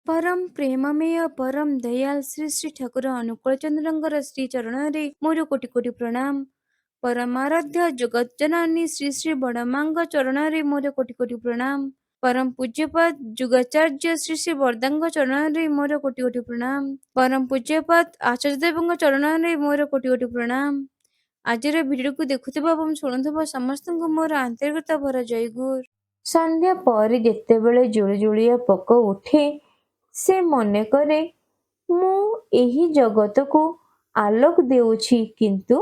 परम प्रेममेय परम दयाल श्री श्री ଠାକୁର ଅନୁକୂଳ ଚନ୍ଦ୍ରଙ୍କର ଶ୍ରୀ ଚରଣରେ ମୋର କୋଟି କୋଟି ପ୍ରଣାମ। ପରମାରାଧ୍ୟ ଜଗଜ୍ଜନନୀ ଶ୍ରୀ ଶ୍ରୀ ବଡ଼ମାଙ୍କ ଚରଣରେ ମୋର କୋଟି କୋଟି ପ୍ରଣାମ। ପରମ ପୂଜ୍ୟପାଦ ଯୁଗାଚାର୍ଯ୍ୟ ଶ୍ରୀ ଶ୍ରୀ ବରଦାଙ୍କ ଚରଣରେ ମୋର କୋଟି କୋଟି ପ୍ରଣାମ। ପରମ ପୂଜ୍ୟପାଦ ଆଚାର୍ଯ୍ୟ ଦେବଙ୍କ ଚରଣରେ ମୋର କୋଟି କୋଟି ପ୍ରଣାମ। ଆଜିର ଭିଡ଼ିଓକୁ ଦେଖୁଥିବା ଏବଂ ଶୁଣୁଥିବା ସମସ୍ତଙ୍କୁ ମୋର ଆନ୍ତରିକତା ଭରା ଜୟଗୁରୁ। ସନ୍ଧ୍ୟା ପରେ ଯେତେବେଳେ ଜୁଳୁଜୁଳିଆ ପୋକ ଉଠେ, ସେ ମନେ କରେ ମୁଁ ଏହି ଜଗତକୁ ଆଲୋକ ଦେଉଛି, କିନ୍ତୁ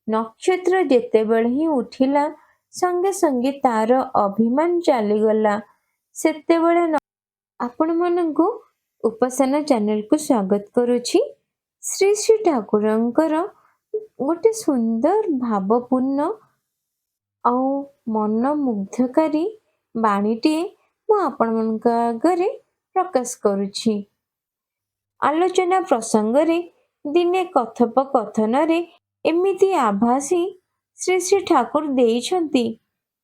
ନକ୍ଷତ୍ର ଯେତେବେଳେ ହିଁ ଉଠିଲା ସଙ୍ଗେ ସଙ୍ଗେ ତାର ଅଭିମାନ ଚାଲିଗଲା। ସେତେବେଳେ ଆପଣମାନଙ୍କୁ ଉପାସନା ଚ୍ୟାନେଲକୁ ସ୍ୱାଗତ କରୁଛି। ଶ୍ରୀ ଶ୍ରୀ ଠାକୁରଙ୍କର ଗୋଟେ ସୁନ୍ଦର ଭାବପୂର୍ଣ୍ଣ ଆଉ ମନମୁଗ୍ଧକାରୀ ବାଣୀଟିଏ ମୁଁ ଆପଣମାନଙ୍କ ଆଗରେ ପ୍ରକାଶ କରୁଛି। ଆଲୋଚନା ପ୍ରସଙ୍ଗରେ ଦିନେ କଥୋପକଥନରେ ଏମିତି ଆଭାସ ଶ୍ରୀ ଶ୍ରୀ ଠାକୁର ଦେଇଛନ୍ତି।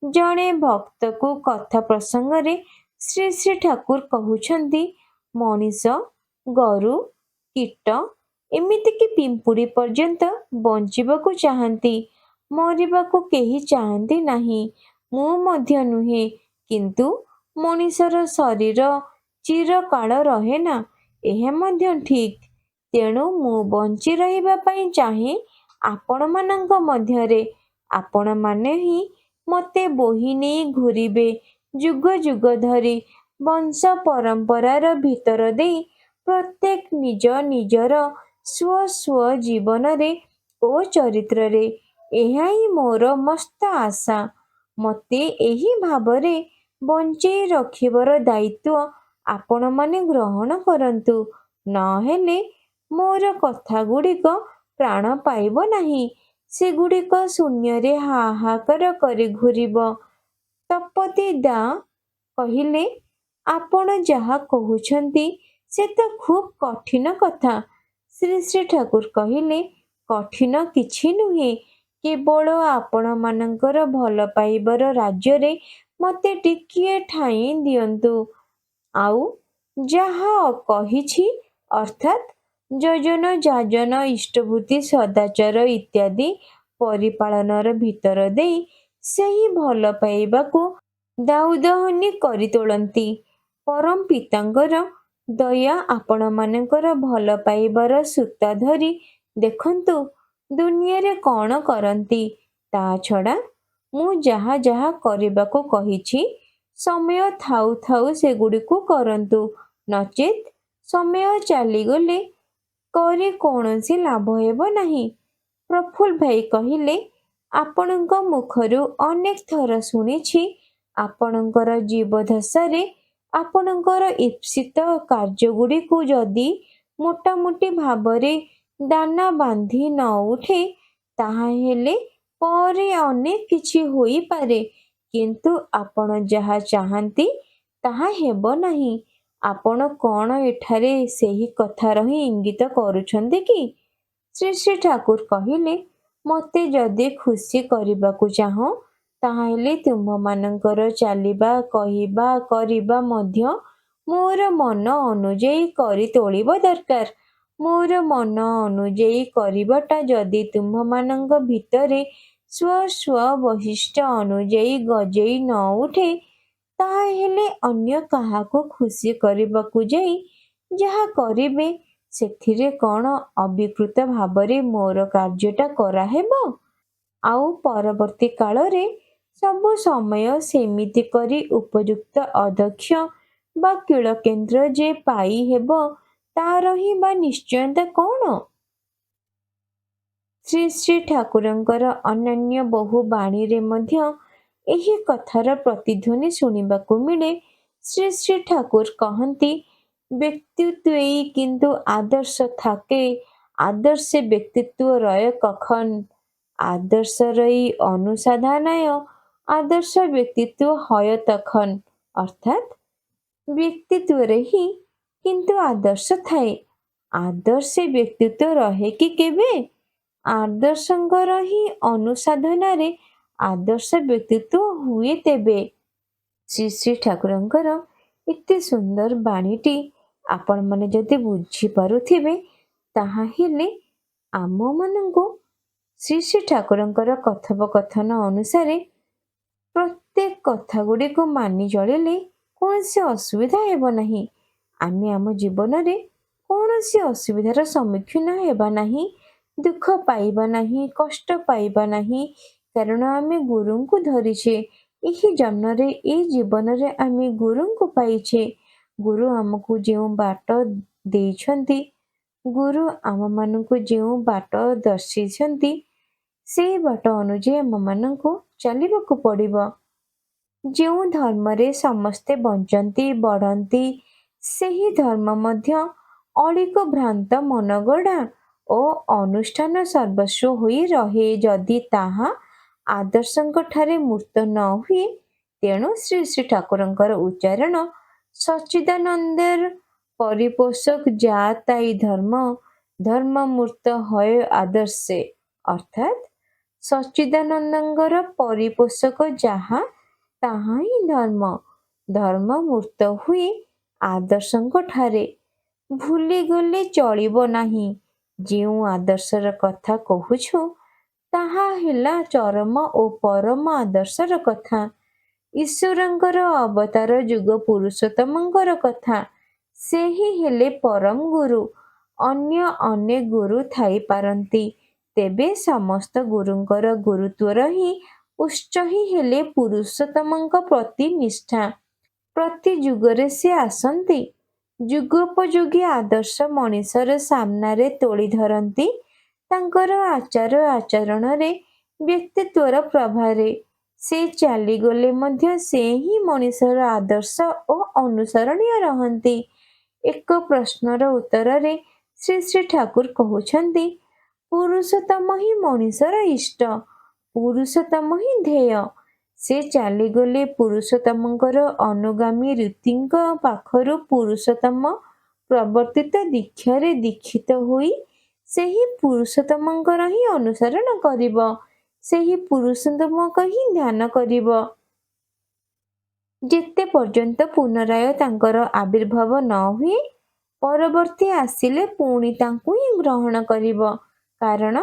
ଜଣେ ଭକ୍ତକୁ କଥା ପ୍ରସଙ୍ଗରେ ଶ୍ରୀ ଶ୍ରୀ ଠାକୁର କହୁଛନ୍ତି, ମଣିଷ, ଗୋରୁ, କୀଟ, ଏମିତିକି ପିମ୍ପୁଡ଼ି ପର୍ଯ୍ୟନ୍ତ ବଞ୍ଚିବାକୁ ଚାହାନ୍ତି, ମରିବାକୁ କେହି ଚାହାନ୍ତି ନାହିଁ। ମୁଁ ମଧ୍ୟ ନୁହେଁ, କିନ୍ତୁ ମଣିଷର ଶରୀର ଚିରକାଳ ରହେ ନା, ଏହା ମଧ୍ୟ ଠିକ୍। ତେଣୁ ମୁଁ ବଞ୍ଚି ରହିବା ପାଇଁ ଚାହେଁ ଆପଣମାନଙ୍କ ମଧ୍ୟରେ। ଆପଣମାନେ ହିଁ ମୋତେ ବୋହି ନେଇ ଘୂରିବେ ଯୁଗ ଯୁଗ ଧରି। ବଂଶ ପରମ୍ପରାର ଭିତର ଦେଇ ପ୍ରତ୍ୟେକ ନିଜ ନିଜର ସ୍ୱ ସ୍ୱ ଜୀବନରେ ଓ ଚରିତ୍ରରେ। ଏହା ହିଁ ମୋର ମସ୍ତ ଆଶା। ମୋତେ ଏହି ଭାବରେ ବଞ୍ଚେଇ ରଖିବାର ଦାୟିତ୍ୱ ଆପଣମାନେ ଗ୍ରହଣ କରନ୍ତୁ। ନହେଲେ ମୋର କଥାଗୁଡ଼ିକ ପ୍ରାଣ ପାଇବ ନାହିଁ, ସେଗୁଡ଼ିକ ଶୂନ୍ୟରେ ହାହାକାର କରି ଘୂରିବ। ତପତୀ ଦା କହିଲେ, ଆପଣ ଯାହା କହୁଛନ୍ତି ସେ ତ ଖୁବ୍ କଠିନ କଥା। ଶ୍ରୀ ଶ୍ରୀ ଠାକୁର କହିଲେ, କଠିନ କିଛି ନୁହେଁ, କେବଳ ଆପଣମାନଙ୍କର ଭଲ ପାଇବାର ରାଜ୍ୟରେ ମୋତେ ଟିକିଏ ଠାଇଁ ଦିଅନ୍ତୁ। ଆଉ ଯାହା କହିଛି, ଅର୍ଥାତ୍ ଯଜନ ଯାଜନ ଇଷ୍ଟଭୂତି ସଦାଚାର ଇତ୍ୟାଦି ପରିପାଳନର ଭିତର ଦେଇ ସେହି ଭଲ ପାଇବାକୁ ଦାଉଦହନି କରି ତୋଳନ୍ତି। ପରମ ପିତାଙ୍କର ଦୟା ଆପଣମାନଙ୍କର ଭଲ ପାଇବାର ସୂତା ଧରି ଦେଖନ୍ତୁ ଦୁନିଆରେ କ'ଣ କରନ୍ତି। ତା ଛଡ଼ା ମୁଁ ଯାହା ଯାହା କରିବାକୁ କହିଛି, ସମୟ ଥାଉ ଥାଉ ସେଗୁଡ଼ିକୁ କରନ୍ତୁ, ନଚେତ୍ ସମୟ ଚାଲିଗଲେ କରି କୌଣସି ଲାଭ ହେବ ନାହିଁ। ପ୍ରଫୁଲ୍ଲ ଭାଇ କହିଲେ, ଆପଣଙ୍କ ମୁଖରୁ ଅନେକ ଥର ଶୁଣିଛି, ଆପଣଙ୍କର ଜୀବଦ୍ଦଶାରେ ଆପଣଙ୍କର ଇପ୍ସିତ କାର୍ଯ୍ୟଗୁଡ଼ିକୁ ଯଦି ମୋଟାମୋଟି ଭାବରେ ଦାନା ବାନ୍ଧି ନ ଉଠେ, ତାହାହେଲେ ପରେ ଅନେକ କିଛି ହୋଇପାରେ, କିନ୍ତୁ ଆପଣ ଯାହା ଚାହାନ୍ତି ତାହା ହେବ ନାହିଁ। ଆପଣ କ'ଣ ଏଠାରେ ସେହି କଥାର ହିଁ ଇଙ୍ଗିତ କରୁଛନ୍ତି କି? ଶ୍ରୀ ଶ୍ରୀ ଠାକୁର କହିଲେ, ମୋତେ ଯଦି ଖୁସି କରିବାକୁ ଚାହଁ, ତାହାହେଲେ ତୁମମାନଙ୍କର ଚାଲିବା, କହିବା, କରିବା ମଧ୍ୟ ମୋର ମନ ଅନୁଯାୟୀ କରି ତୋଳିବ ଦରକାର। ମୋର ମନ ଅନୁଯାୟୀ କରିବାଟା ଯଦି ତୁମମାନଙ୍କ ଭିତରେ ସ୍ୱ ସ୍ୱ ବୈଶିଷ୍ଟ୍ୟ ଅନୁଯାୟୀ ଗଜେଇ ନ ଉଠେ, ତାହାହେଲେ ଅନ୍ୟ କାହାକୁ ଖୁସି କରିବାକୁ ଯାଇ ଯାହା କରିବେ, ସେଥିରେ କ'ଣ ଅବିକୃତ ଭାବରେ ମୋର କାର୍ଯ୍ୟଟା କରାହେବ? ଆଉ ପରବର୍ତ୍ତୀ କାଳରେ ସବୁ ସମୟ ସେମିତି କରି ଉପଯୁକ୍ତ ଅଧ୍ୟକ୍ଷ ବା କିଳକେନ୍ଦ୍ର ଯେ ପାଇ ହେବ, ତାର ହିଁ ବା ନିଶ୍ଚୟତା କ'ଣ? ଶ୍ରୀ ଶ୍ରୀ ଠାକୁରଙ୍କର ଅନ୍ୟାନ୍ୟ ବହୁ ବାଣୀରେ ମଧ୍ୟ ଏହି କଥାର ପ୍ରତିଧ୍ୱନି ଶୁଣିବାକୁ ମିଳେ। শ্রী শ্রী ঠাকুর কহନ୍ତି, ব্যক্তিত্বেই কিন্তু আদর্শ থাকে, আদর্শে ব্যক্তিত্ব রয় কখন। আদর্শরই অনুসাধনায় আদর্শ ব্যক্তিত্ব হয় তখন। অর্থাৎ ব্যক্তিত্বরে ହିଁ କିନ୍ତୁ ଆଦର୍ଶ ଥାଏ, ଆଦର୍ଶେ ବ୍ୟକ୍ତିତ୍ୱ ରହେ କି କେବେ? ଆଦର୍ଶଙ୍କର ହିଁ ଅନୁସାଧନାରେ ଆଦର୍ଶ ବ୍ୟକ୍ତିତ୍ୱ ହୁଏ ତେବେ। ଶ୍ରୀ ଶ୍ରୀ ଠାକୁରଙ୍କର ଏତେ ସୁନ୍ଦର ବାଣୀଟି ଆପଣମାନେ ଯଦି ବୁଝିପାରୁଥିବେ ତାହାହେଲେ ଆମମାନଙ୍କୁ ଶ୍ରୀ ଶ୍ରୀ ଠାକୁରଙ୍କର କଥୋପକଥନ ଅନୁସାରେ ପ୍ରତ୍ୟେକ କଥା ଗୁଡ଼ିକୁ ମାନି ଚଳିଲେ କୌଣସି ଅସୁବିଧା ହେବ ନାହିଁ। ଆମେ ଆମ ଜୀବନରେ କୌଣସି ଅସୁବିଧାର ସମ୍ମୁଖୀନ ହେବା ନାହିଁ, ଦୁଃଖ ପାଇବା ନାହିଁ, କଷ୍ଟ ପାଇବା ନାହିଁ। କାରଣ ଆମେ ଗୁରୁଙ୍କୁ ଧରିଛେ। ଏହି ଜନ୍ମରେ ଏହି ଜୀବନରେ ଆମେ ଗୁରୁଙ୍କୁ ପାଇଛେ। ଗୁରୁ ଆମକୁ ଯେଉଁ ବାଟ ଦେଇଛନ୍ତି, ଗୁରୁ ଆମମାନଙ୍କୁ ଯେଉଁ ବାଟ ଦର୍ଶାଇଛନ୍ତି, ସେହି ବାଟ ଅନୁଯାୟୀ ଆମମାନଙ୍କୁ ଚାଲିବାକୁ ପଡ଼ିବ। ଯେଉଁ ଧର୍ମରେ ସମସ୍ତେ ବଞ୍ଚନ୍ତି ବଢ଼ନ୍ତି, ସେହି ଧର୍ମ ମଧ୍ୟ ଅଳିକ ଭ୍ରାନ୍ତ ମନଗଢ଼ା ଓ ଅନୁଷ୍ଠାନ ସର୍ବସ୍ୱ ହୋଇ ରହେ ଯଦି ତାହା ଆଦର୍ଶଙ୍କଠାରେ ମୂର୍ତ୍ତ ନ ହୁଏ। ତେଣୁ ଶ୍ରୀ ଶ୍ରୀ ଠାକୁରଙ୍କର ଉଚ୍ଚାରଣ ସଚ୍ଚିଦାନନ୍ଦର ପରିପୋଷକ ଯା ତାଇ ଧର୍ମ, ଧର୍ମ ମୂର୍ତ୍ତ ହୟ ଆଦର୍ଶେ, ଅର୍ଥାତ୍ ସଚ୍ଚିଦାନନ୍ଦଙ୍କର ପରିପୋଷକ ଯାହା ତାହା ହିଁ ଧର୍ମ, ଧର୍ମ ମୂର୍ତ୍ତ ହୁଏ ଆଦର୍ଶଙ୍କଠାରେ। ଭୁଲିଗଲେ ଚଳିବ ନାହିଁ। ଯେଉଁ ଆଦର୍ଶର କଥା କହୁଛୁ ତାହା ହେଲା ଚରମ ଓ ପରମ ଆଦର୍ଶର କଥା। ଈଶ୍ୱରଙ୍କର ଅବତାର ଯୁଗ ପୁରୁଷୋତ୍ତମଙ୍କର କଥା। ସେହି ହେଲେ ପରମ ଗୁରୁ। ଅନ୍ୟ ଅନେକ ଗୁରୁ ଥାଇପାରନ୍ତି, ତେବେ ସମସ୍ତ ଗୁରୁଙ୍କର ଗୁରୁତ୍ୱର ହିଁ ଉତ୍ସ ହିଁ ହେଲେ ପୁରୁଷୋତ୍ତମଙ୍କ ପ୍ରତି ନିଷ୍ଠା। ପ୍ରତି ଯୁଗରେ ସେ ଆସନ୍ତି, ଯୁଗୋପଯୋଗୀ ଆଦର୍ଶ ମଣିଷର ସାମ୍ନାରେ ତୋଳି ଧରନ୍ତି। ତାଙ୍କର ଆଚାର ଆଚରଣରେ, ବ୍ୟକ୍ତିତ୍ୱର ପ୍ରଭାରେ ସେ ଚାଲିଗଲେ ମଧ୍ୟ ସେ ହିଁ ମଣିଷର ଆଦର୍ଶ ଓ ଅନୁସରଣୀୟ ରହନ୍ତି। ଏକ ପ୍ରଶ୍ନର ଉତ୍ତରରେ ଶ୍ରୀ ଶ୍ରୀ ଠାକୁର କହୁଛନ୍ତି, ପୁରୁଷୋତ୍ତମ ହିଁ ମଣିଷର ଇଷ୍ଟ, ପୁରୁଷୋତ୍ତମ ହିଁ ଧ୍ୟେୟ। ସେ ଚାଲିଗଲେ ପୁରୁଷୋତ୍ତମଙ୍କର ଅନୁଗାମୀ ରୀତିଙ୍କ ପାଖରୁ ପୁରୁଷୋତ୍ତମ ପ୍ରବର୍ତ୍ତିତ ଦୀକ୍ଷାରେ ଦୀକ୍ଷିତ ହୋଇ ସେହି ପୁରୁଷୋତ୍ତମଙ୍କର ହିଁ ଅନୁସରଣ କରିବ, ସେହି ପୁରୁଷୋତ୍ତମଙ୍କ ହିଁ ଧ୍ୟାନ କରିବ। ଯେତେ ପର୍ଯ୍ୟନ୍ତ ପୁନରାୟ ତାଙ୍କର ଆବିର୍ଭାବ ନ ହୁଏ, ପରବର୍ତ୍ତୀ ଆସିଲେ ପୁଣି ତାଙ୍କୁ ହିଁ ଗ୍ରହଣ କରିବ। କାରଣ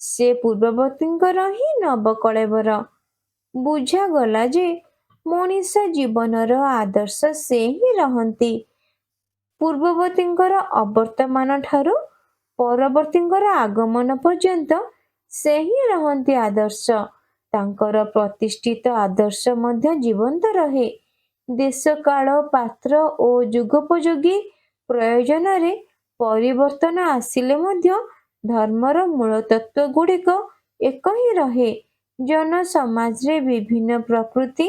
ସେ ପୂର୍ବବର୍ତ୍ତୀଙ୍କର ହିଁ ନବକଳେବର। ବୁଝାଗଲା ଯେ ମଣିଷ ଜୀବନର ଆଦର୍ଶ ସେ ହିଁ ରହନ୍ତି। ପୂର୍ବବର୍ତ୍ତୀଙ୍କର ଅବର୍ତ୍ତମାନଠାରୁ ପରବର୍ତ୍ତୀଙ୍କର ଆଗମନ ପର୍ଯ୍ୟନ୍ତ ସେ ହିଁ ରହନ୍ତି ଆଦର୍ଶ। ତାଙ୍କର ପ୍ରତିଷ୍ଠିତ ଆଦର୍ଶ ମଧ୍ୟ ଜୀବନ୍ତ ରହେ। ଦେଶ କାଳ ପାତ୍ର ଓ ଯୁଗୋପଯୋଗୀ ପ୍ରୟୋଜନରେ ପରିବର୍ତ୍ତନ ଆସିଲେ ମଧ୍ୟ ଧର୍ମର ମୂଳତତ୍ତ୍ୱ ଗୁଡ଼ିକ ଏକ ହିଁ ରହେ। ଜନ ସମାଜରେ ବିଭିନ୍ନ ପ୍ରକୃତି,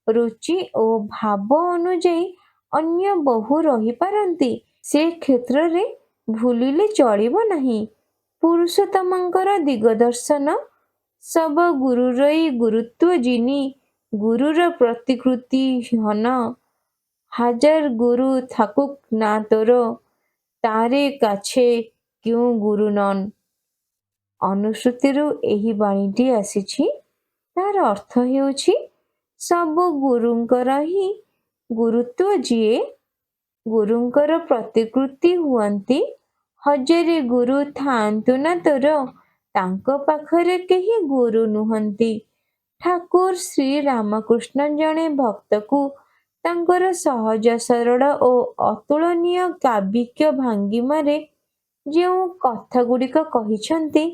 ରୁଚି ଓ ଭାବ ଅନୁଯାୟୀ ଅନ୍ୟ ବହୁ ରହିପାରନ୍ତି। ସେ କ୍ଷେତ୍ରରେ ଭୁଲିଲେ ଚଳିବ ନାହିଁ। ପୁରୁଷୋତ୍ତମଙ୍କର ଦିଗଦର୍ଶନ ସବ ଗୁରୁରଇ ଗୁରୁତ୍ୱ ଜିନି, ଗୁରୁର ପ୍ରତିକୃତି ହନ, হাজার গুরু থাকুক না তোর, তারে কাছে କେଉଁ ଗୁରୁ ନନ୍। ଅନୁଶ୍ରୁତିରୁ ଏହି ବାଣୀଟି ଆସିଛି। ତାର ଅର୍ଥ ହେଉଛି, ସବୁ ଗୁରୁଙ୍କର ହିଁ ଗୁରୁତ୍ୱ ଯିଏ ଗୁରୁଙ୍କର ପ୍ରତିକୃତି ହୁଅନ୍ତି। ହଜାରେ ଗୁରୁ ଥାଆନ୍ତୁ ନା ତୋର, ତାଙ୍କ ପାଖରେ କେହି ଗୁରୁ ନୁହନ୍ତି। ଠାକୁର ଶ୍ରୀ ରାମକୃଷ୍ଣ ଜଣେ ଭକ୍ତକୁ ତାଙ୍କର ସହଜ ସରଳ ଓ ଅତୁଳନୀୟ କାବ୍ୟିକ ଭଙ୍ଗିମାରେ ଯେଉଁ କଥାଗୁଡ଼ିକ କହିଛନ୍ତି,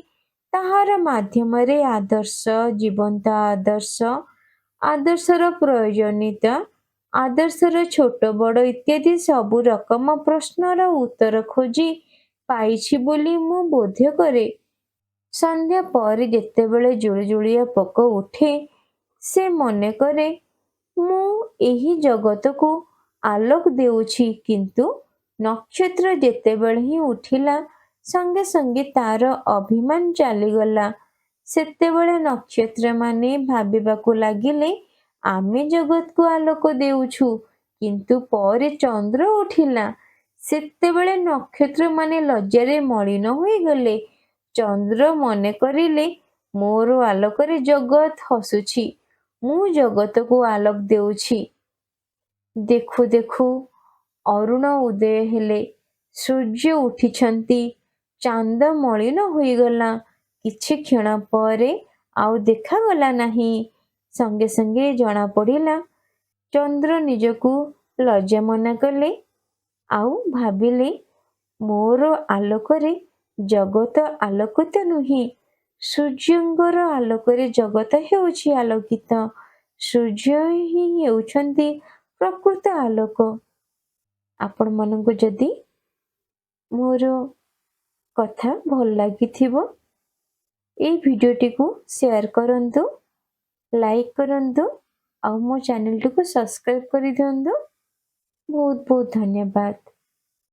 ତାହାର ମାଧ୍ୟମରେ ଆଦର୍ଶ, ଜୀବନ୍ତ ଆଦର୍ଶ, ଆଦର୍ଶର ପ୍ରୟୋଜନୀୟତା, ଆଦର୍ଶର ଛୋଟ ବଡ଼ ଇତ୍ୟାଦି ସବୁ ରକମ ପ୍ରଶ୍ନର ଉତ୍ତର ଖୋଜି ପାଇଛି ବୋଲି ମୁଁ ବୋଧ କରେ। ସନ୍ଧ୍ୟା ପରେ ଯେତେବେଳେ ଜୁଳୁଜୁଳିଆ ପୋକ ଉଠେ, ସେ ମନେ କରେ, ମୁଁ ଏହି ଜଗତକୁ ଆଲୋକ ଦେଉଛି। କିନ୍ତୁ ନକ୍ଷତ୍ର ଯେତେବେଳେ ହିଁ ଉଠିଲା, ସଙ୍ଗେ ସଙ୍ଗେ ତାର ଅଭିମାନ ଚାଲିଗଲା। ସେତେବେଳେ ନକ୍ଷତ୍ରମାନେ ଭାବିବାକୁ ଲାଗିଲେ, ଆମେ ଜଗତକୁ ଆଲୋକ ଦେଉଛୁ। କିନ୍ତୁ ପରେ ଚନ୍ଦ୍ର ଉଠିଲା, ସେତେବେଳେ ନକ୍ଷତ୍ରମାନେ ଲଜ୍ଜାରେ ମଳିନ ହୋଇଗଲେ। ଚନ୍ଦ୍ର ମନେ କରିଲେ, ମୋର ଆଲୋକରେ ଜଗତ ହସୁଛି, ମୁଁ ଜଗତକୁ ଆଲୋକ ଦେଉଛି। ଦେଖୁ ଦେଖୁ ଅରୁଣ ଉଦୟ ହେଲେ। ସୂର୍ଯ୍ୟ ଉଠିଛନ୍ତି। ଚାନ୍ଦ ମଳିନ ହୋଇଗଲା। କିଛି କ୍ଷଣ ପରେ ଆଉ ଦେଖାଗଲା ନାହିଁ। ସଙ୍ଗେ ସଙ୍ଗେ ଜଣାପଡ଼ିଲା ଚନ୍ଦ୍ର ନିଜକୁ ଲଜ୍ଜା ମନା କଲେ। ଆଉ ଭାବିଲେ ମୋର ଆଲୋକରେ ଜଗତ ଆଲୋକିତ ନୁହେଁ, ସୂର୍ଯ୍ୟଙ୍କର ଆଲୋକରେ ଜଗତ ହେଉଛି ଆଲୋକିତ। ସୂର୍ଯ୍ୟ ହିଁ ହେଉଛନ୍ତି ପ୍ରକୃତ ଆଲୋକ। ଆପଣମାନଙ୍କୁ ଯଦି ମୋର କଥା ଭଲ ଲାଗିଥିବ ଏଇ ଭିଡ଼ିଓଟିକୁ ସେୟାର କରନ୍ତୁ, ଲାଇକ୍ କରନ୍ତୁ ଆଉ ମୋ ଚ୍ୟାନେଲଟିକୁ ସବସ୍କ୍ରାଇବ୍ କରିଦିଅନ୍ତୁ। ବହୁତ ବହୁତ ଧନ୍ୟବାଦ।